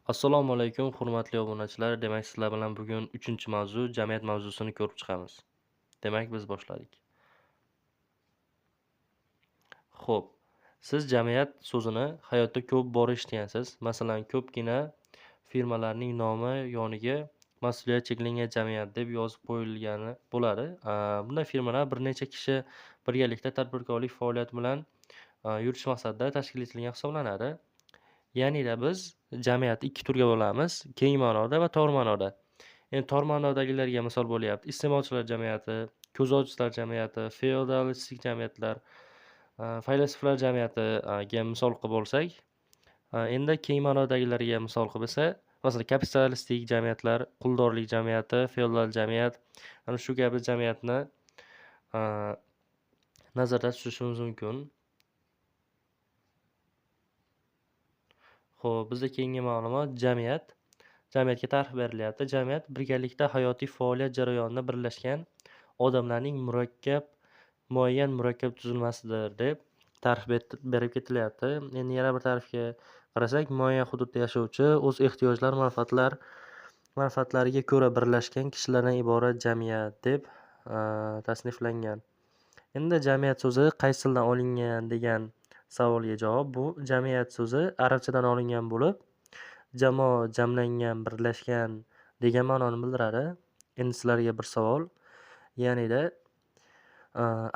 Assalomu alaykum, hurmatli obunachilar. Demak, sizlar bilan bugun 3-mavzu, jamiyat mavzusini ko'rib chiqamiz. Demak, biz boshladik. Xo'p, siz jamiyat so'zini hayotda ko'p bor eshitgansiz. Masalan, ko'pgina firmalarning nomi yoniga mas'uliyat cheklangan jamiyat deb yozib qo'yilgani bo'ladi. Bunday firmalar bir necha kishi birgalikda tadbirkorlik faoliyati bilan yuritish maqsadida tashkil etilgan hisoblanadi. Ya'nida biz jamiyatni 2 turga bo'lamiz: keng ma'noda va tor ma'noda. Endi tor ma'nodagilarga misol bo'lyapti: iste'molchilar jamiyati, ko'z ojizlar jamiyati, feodalistik jamiyatlar, faylasuflar jamiyatiga misol qilib olsak, endi keng ma'nodagilarga misol qilib esa, masalan, kapitalistik jamiyatlar, quldorlik jamiyati, feodal jamiyat, ana shu kabi jamiyatni a, nazarda tutishimiz mumkin. Xo'p, bizda keyingi ma'lumot jamiyatga ta'rif berilyapti. Jamiyat birgalikda hayotiy faoliyat jarayonida birlashgan odamlarning muayyan murakkab tuzilmasidir deb ta'rif berib ketilyapti. Endi yana bir ta'rifga qarasak, muayyan hududda yashovchi, o'z ehtiyojlar, manfaatlariga ko'ra birlashgan kishilardan iborat jamiyat deb tasniflangan. Endi jamiyat so'zi qaysi tildan olingan degan savolga javob: bu jamiyat so'zi arabchadan olingan bo'lib, jamoat, jamlangan, birlashgan degan ma'noni bildiradi. Endi sizlarga bir savol. Ya'nida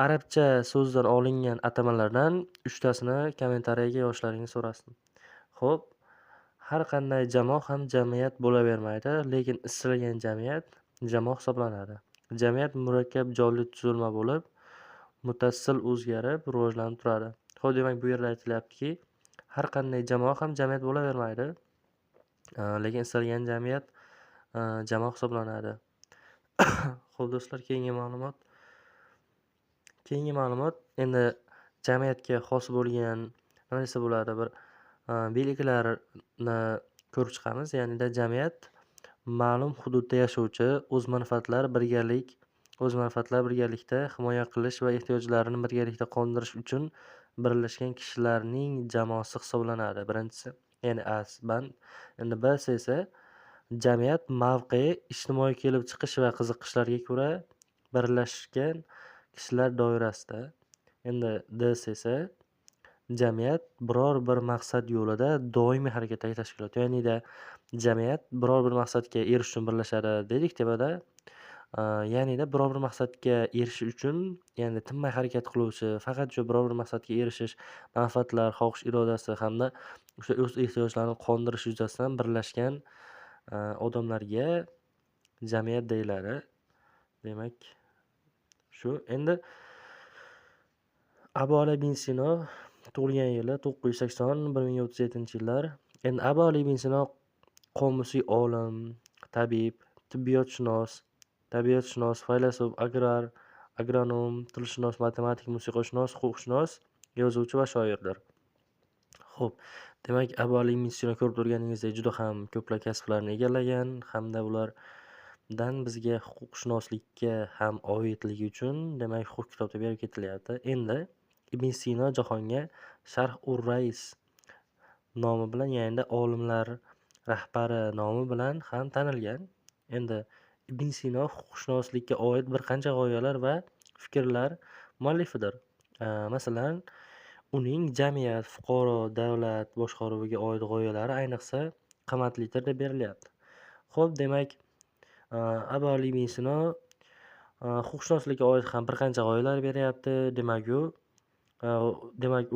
arabcha so'zdan olingan atamalardan 3 tasini kommentariyaga yozishlaringni so'rasin. Xo'p, har qanday jamoa ham jamiyat bo'lavermaydi, lekin istalgan jamiyat jamoa hisoblanadi. Jamiyat murakkab jonli tuzilma bo'lib, mutassil o'zgarib, rivojlanib turadi. Xo'p, demak bu yerda aytilyaptiki, har qanday jamoa ham jamiyat bo'lavermaydi, lekin istalgan jamiyat jamoa hisoblanadi. Xo'p do'stlar, keyingi ma'lumot endi jamiyatga xos bo'lgan nima desa bo'ladi, bir belgilarni ko'rib chiqamiz. Ya'nida jamiyat ma'lum hududda yashovchi, o'z manfaatlari birgalikda himoya qilish va ehtiyojlarini birgalikda qondirish uchun birlashgan kishilarning jamoasi hisoblanadi. Birinchisi, ya'ni band. Endi B esa jamiyat mavqei, ijtimoiy kelib chiqish va qiziqishlarga ko'ra birlashgan kishilar doirasida. Endi D esa jamiyat biror bir maqsad yo'lida doimiy harakatdagi tashkilot. Ya'nida jamiyat biror bir maqsadga erishish uchun birlashadi dedik tepada. Ya'nida biror bir maqsadga erishish uchun, ya'ni tinmay harakat qiluvchi, faqat shu biror bir maqsadga erishish, manfaatlar, xohish irodasi hamda o'sha o'z ehtiyojlarini qondirish yuzasidan birlashgan odamlarga jamiyat deyiladi. Demak, shu. Endi Abu Ali bin Sino tug'ilgan yili 980-1037-yillar. Endi Abu Ali bin Sino qomusiy olim, tabib, tabiatshunos, faylasuf, agronom, tilshunos, matematik, musiqashunos, huquqshunos, yozuvchi va shoirdir. Xo'p, demak Abu Ali bin Sino ko'rib turganingizdek juda ham ko'plab kasblarni egallagan hamda ulardan bizga huquqshunoslikka ham oidligi uchun demak huquq kitobda berib ketilyapti. Endi Ibn Sino jahonga Sharh-ur-Rais nomi bilan, ya'ni olimlar rahbari nomi bilan ham tanilgan. Endi Ibn Sino huquqshunoslikka oid bir qancha g'oyalar va fikrlar muallifidir. Masalan, uning jamiyat, fuqaro, davlat boshqaruviga oid g'oyalari ayniqsa qimmatlidir deb berilyapti. Xo'p, demak Abu Ali bin Sino huquqshunoslikka oid ham bir qancha g'oyalar beryapti. Demak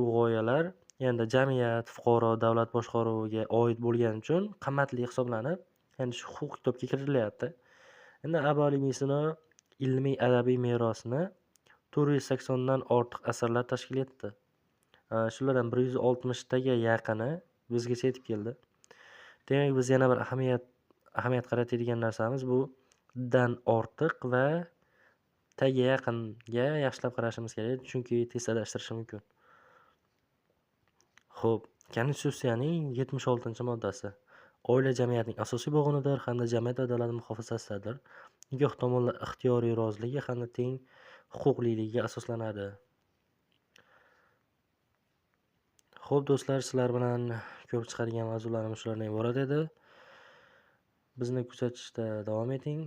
u g'oyalar endi jamiyat, fuqaro, davlat boshqaruviga oid bo'lgani uchun qimmatli hisoblanib, endi shu huquq kitobga kiritilyapti. Endi Abu Ali bin Sino ilmiy adabiy merosini 480 dan ortiq asarlar tashkil etdi. Shulardan 160 taga yaqini bizgacha yetib keldi. Demak, biz yana bir ahamiyat qaratadigan narsamiz bu dan ortiq va taga yaqinga yaxshilab qarashimiz kerak, chunki tez adashtirishi mumkin. Xo'p, Konstitutsiyaning 76-moddasi. Oila jamiyatning asosiy bo'g'inidir hamda jamiyat adolatini muhofazasidadir. Nikoh tomonlar ixtiyoriy roziligi hamda teng huquqliligiga asoslanadi. Xo'p do'stlar, sizlar bilan ko'rib chiqadigan mavzularimiz shulardan iborat edi. Bizni kuzatishda davom eting.